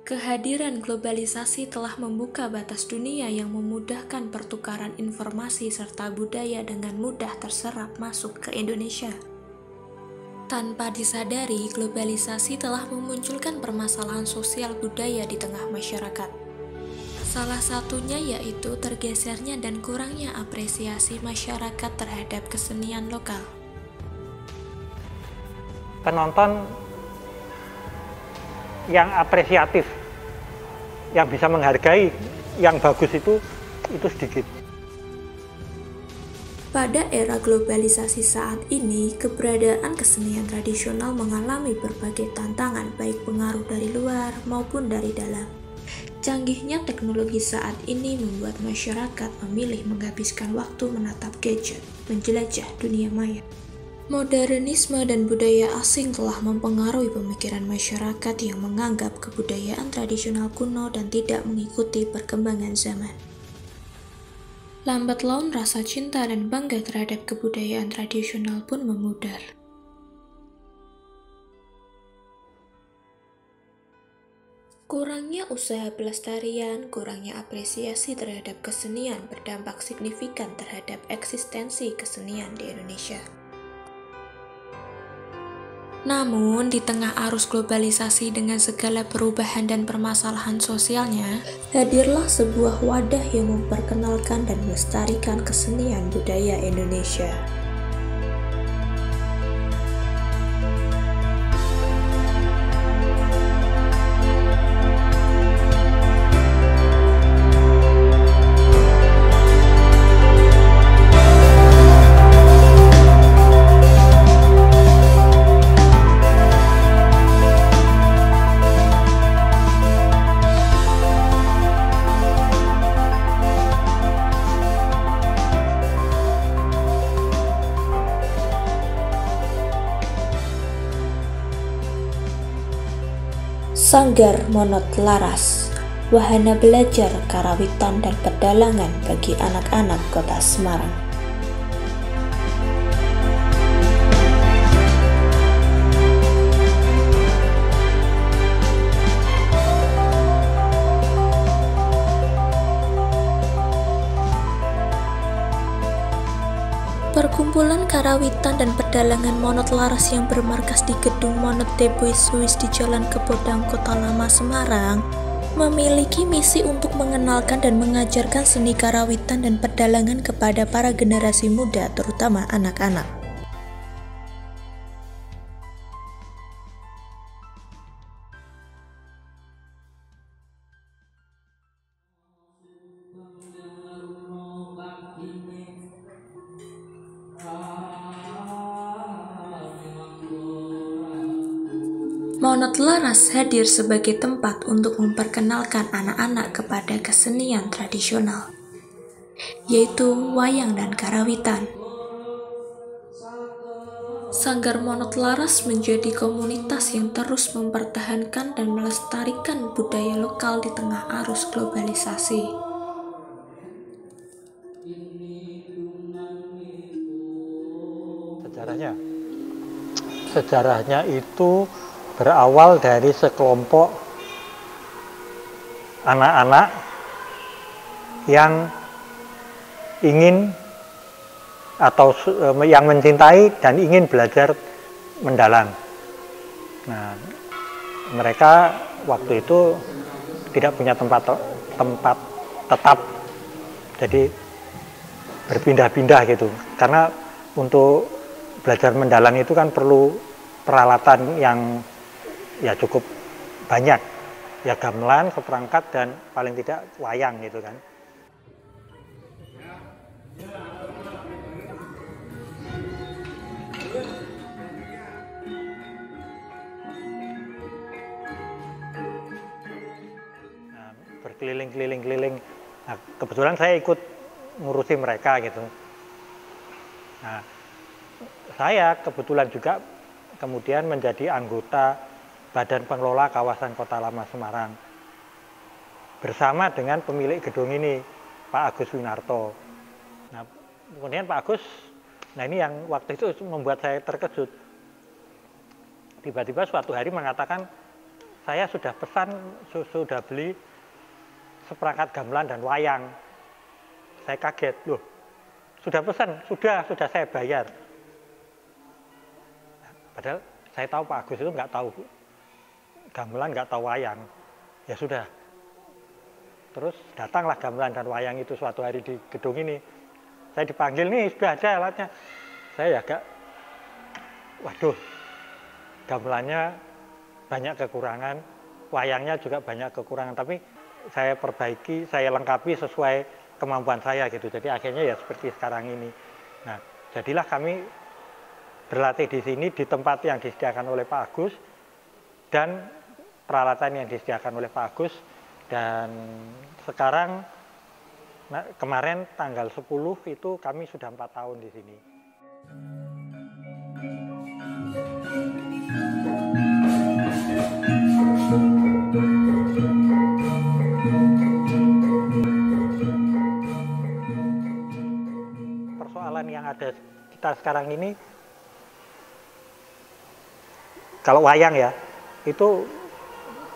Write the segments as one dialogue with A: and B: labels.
A: Kehadiran globalisasi telah membuka batas dunia yang memudahkan pertukaran informasi serta budaya dengan mudah terserap masuk ke Indonesia. Tanpa disadari, globalisasi telah memunculkan permasalahan sosial budaya di tengah masyarakat. Salah satunya yaitu tergesernya dan kurangnya apresiasi masyarakat terhadap kesenian lokal.
B: Penonton yang apresiatif, yang bisa menghargai yang bagus itu sedikit.
A: Pada era globalisasi saat ini, keberadaan kesenian tradisional mengalami berbagai tantangan baik pengaruh dari luar maupun dari dalam. Canggihnya teknologi saat ini membuat masyarakat memilih menghabiskan waktu menatap gadget, menjelajah dunia maya. Modernisme dan budaya asing telah mempengaruhi pemikiran masyarakat yang menganggap kebudayaan tradisional kuno dan tidak mengikuti perkembangan zaman. Lambat laun rasa cinta dan bangga terhadap kebudayaan tradisional pun memudar. Kurangnya usaha pelestarian, kurangnya apresiasi terhadap kesenian berdampak signifikan terhadap eksistensi kesenian di Indonesia. Namun, di tengah arus globalisasi dengan segala perubahan dan permasalahan sosialnya, hadirlah sebuah wadah yang memperkenalkan dan melestarikan kesenian budaya Indonesia. Sanggar Monot Laras, wahana belajar karawitan dan pedalangan bagi anak-anak Kota Semarang. Perkumpulan karawitan dan pedalangan Monot Laras yang bermarkas di Gedung Monot Deboy Suis di Jalan Kepodang, Kota Lama, Semarang, memiliki misi untuk mengenalkan dan mengajarkan seni karawitan dan pedalangan kepada para generasi muda, terutama anak-anak. Monot Laras hadir sebagai tempat untuk memperkenalkan anak-anak kepada kesenian tradisional, yaitu wayang dan karawitan. Sanggar Monot Laras menjadi komunitas yang terus mempertahankan dan melestarikan budaya lokal di tengah arus globalisasi.
B: Sejarahnya itu berawal dari sekelompok anak-anak yang ingin atau yang mencintai dan ingin belajar mendalang. Nah, mereka waktu itu tidak punya tempat tetap, jadi berpindah-pindah gitu. Karena untuk belajar mendalang itu kan perlu peralatan yang ya cukup banyak, ya gamelan, seperangkat, dan paling tidak wayang gitu kan. Nah, berkeliling-keliling, nah, kebetulan saya ikut ngurusi mereka gitu. Nah, saya kebetulan juga kemudian menjadi anggota Badan Pengelola Kawasan Kota Lama Semarang bersama dengan pemilik gedung ini, Pak Agus Winarto. Nah, kemudian Pak Agus, nah ini yang waktu itu membuat saya terkejut. Tiba-tiba suatu hari mengatakan, saya sudah pesan, sudah beli seperangkat gamelan dan wayang. Saya kaget, loh, sudah pesan, sudah saya bayar. Padahal saya tahu Pak Agus itu nggak tahu gamelan, nggak tahu wayang. Ya sudah. Terus datanglah gamelan dan wayang itu suatu hari di gedung ini. Saya dipanggil, nih sudah ada alatnya. Saya agak, waduh, gamelannya banyak kekurangan, wayangnya juga banyak kekurangan. Tapi saya perbaiki, saya lengkapi sesuai kemampuan saya gitu. Jadi akhirnya ya seperti sekarang ini. Nah, jadilah kami berlatih di sini di tempat yang disediakan oleh Pak Agus dan peralatan yang disediakan oleh Pak Agus. Dan sekarang kemarin tanggal 10 itu kami sudah 4 tahun di sini. Persoalan yang ada kita sekarang ini, kalau wayang ya, itu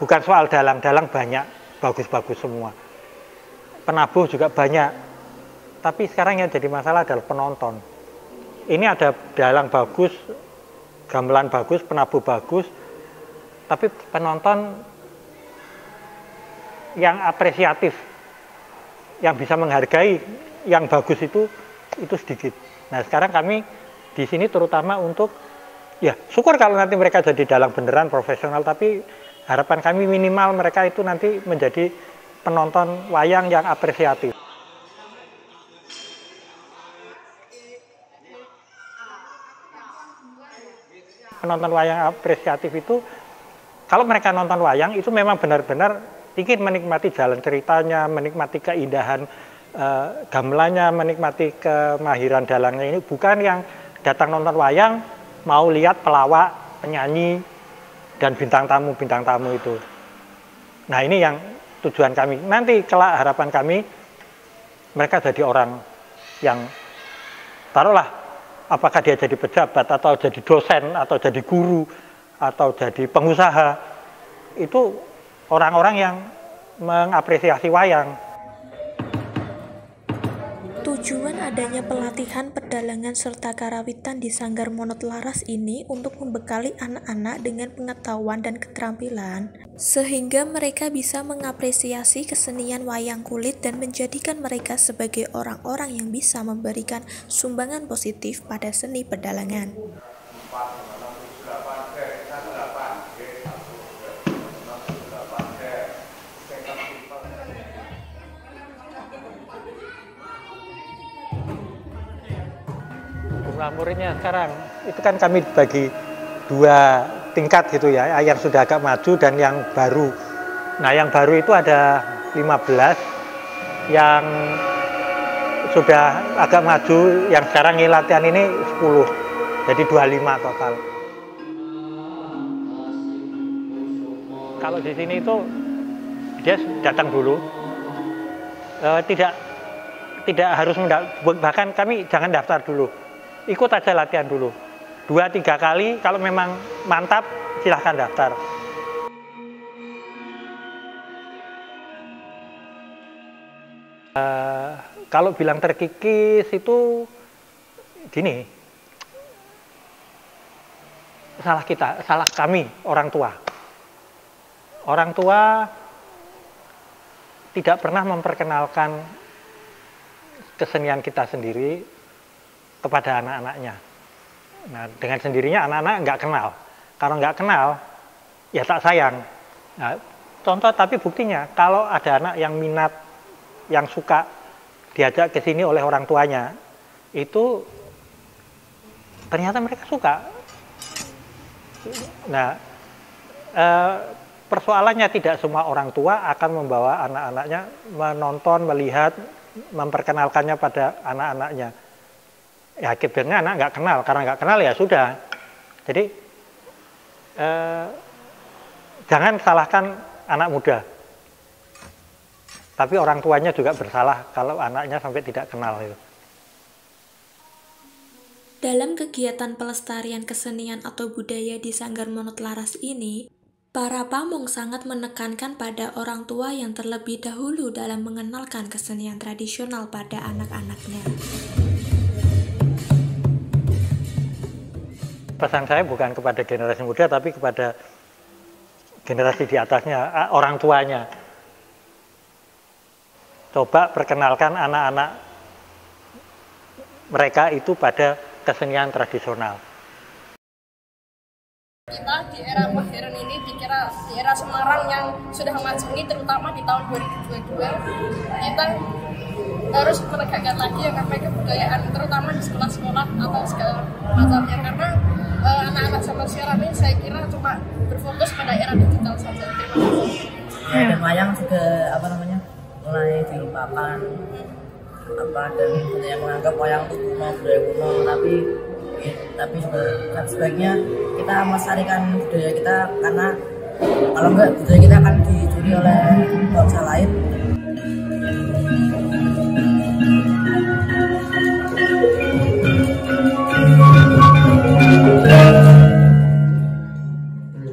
B: bukan soal dalang banyak, bagus-bagus semua. Penabuh juga banyak. Tapi sekarang yang jadi masalah adalah penonton. Ini ada dalang bagus, gamelan bagus, penabuh bagus, tapi penonton yang apresiatif, yang bisa menghargai yang bagus itu sedikit. Nah, sekarang kami di sini terutama untuk, ya syukur kalau nanti mereka jadi dalang beneran profesional, tapi harapan kami minimal mereka itu nanti menjadi penonton wayang yang apresiatif. Penonton wayang apresiatif itu, kalau mereka nonton wayang itu memang benar-benar ingin menikmati jalan ceritanya, menikmati keindahan gamelannya, menikmati kemahiran dalangnya ini, bukan yang datang nonton wayang mau lihat pelawak, penyanyi, dan bintang tamu itu. Nah, ini yang tujuan kami. Nanti kelak harapan kami mereka jadi orang yang, taruhlah, apakah dia jadi pejabat atau jadi dosen atau jadi guru atau jadi pengusaha, itu orang-orang yang mengapresiasi wayang.
A: Tujuan adanya pelatihan pedalangan serta karawitan di Sanggar Monot Laras ini untuk membekali anak-anak dengan pengetahuan dan keterampilan, sehingga mereka bisa mengapresiasi kesenian wayang kulit dan menjadikan mereka sebagai orang-orang yang bisa memberikan sumbangan positif pada seni pedalangan.
B: Jumlah muridnya sekarang itu kan kami bagi 2 tingkat gitu ya, yang sudah agak maju dan yang baru. Nah, yang baru itu ada 15, yang sudah agak maju, yang sekarang latihan ini 10, jadi 25 total. Kalau di sini itu dia datang dulu, tidak harus bahkan kami jangan daftar dulu. Ikut aja latihan dulu 2-3 kali, kalau memang mantap silahkan daftar. Kalau bilang terkikis itu gini, salah kami orang tua. Orang tua tidak pernah memperkenalkan kesenian kita sendiri kepada anak-anaknya. Nah, dengan sendirinya anak-anak nggak kenal. Kalau nggak kenal, ya tak sayang. Nah, contoh, tapi buktinya, kalau ada anak yang minat, yang suka diajak ke sini oleh orang tuanya, itu ternyata mereka suka. Nah, persoalannya tidak semua orang tua akan membawa anak-anaknya menonton, melihat, memperkenalkannya pada anak-anaknya. Ya akibatnya anak nggak kenal, karena nggak kenal ya sudah. Jadi jangan salahkan anak muda, tapi orang tuanya juga bersalah kalau anaknya sampai tidak kenal itu.
A: Dalam kegiatan pelestarian kesenian atau budaya di Sanggar Monot Laras ini, Para pamong sangat menekankan pada orang tua yang terlebih dahulu dalam mengenalkan kesenian tradisional pada anak-anaknya.
B: Pesan saya bukan kepada generasi muda, tapi kepada generasi di atasnya, orang tuanya. Coba perkenalkan anak-anak mereka itu pada kesenian tradisional.
C: Kita di era modern ini, di era Semarang yang sudah maju ini, terutama di tahun 2022, kita harus menegakkan lagi yang namanya kebudayaan, terutama di sekolah-sekolah atau segala macamnya, karena anak-anak zaman sekarang ini saya kira cuma berfokus pada era digital saja.
D: Dan wayang juga mulai dilupakan dan yang menganggap wayang itu kuno, budaya kuno, tapi juga sebaiknya kita melestarikan budaya kita, karena kalau enggak budaya kita akan dicuri oleh bangsa lain.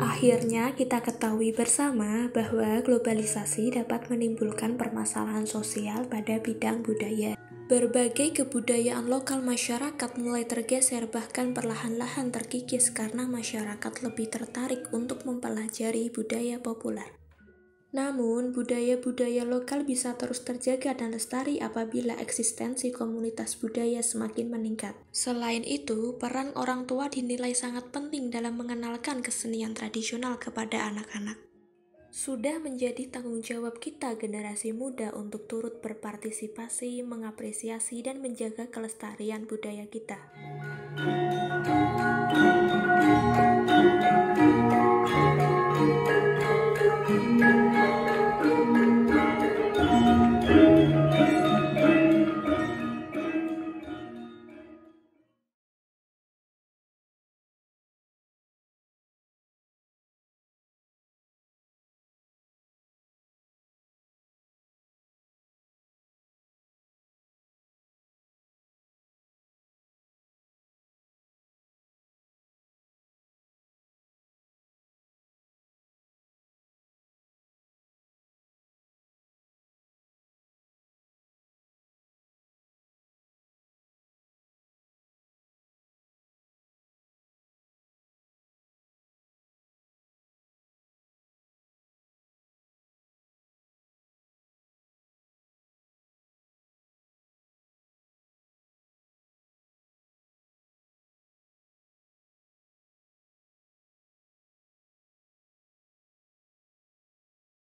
A: Akhirnya kita ketahui bersama bahwa globalisasi dapat menimbulkan permasalahan sosial pada bidang budaya. Berbagai kebudayaan lokal masyarakat mulai tergeser, bahkan perlahan-lahan terkikis karena masyarakat lebih tertarik untuk mempelajari budaya populer. Namun, budaya-budaya lokal bisa terus terjaga dan lestari apabila eksistensi komunitas budaya semakin meningkat. Selain itu, peran orang tua dinilai sangat penting dalam mengenalkan kesenian tradisional kepada anak-anak. Sudah menjadi tanggung jawab kita generasi muda untuk turut berpartisipasi, mengapresiasi, dan menjaga kelestarian budaya kita.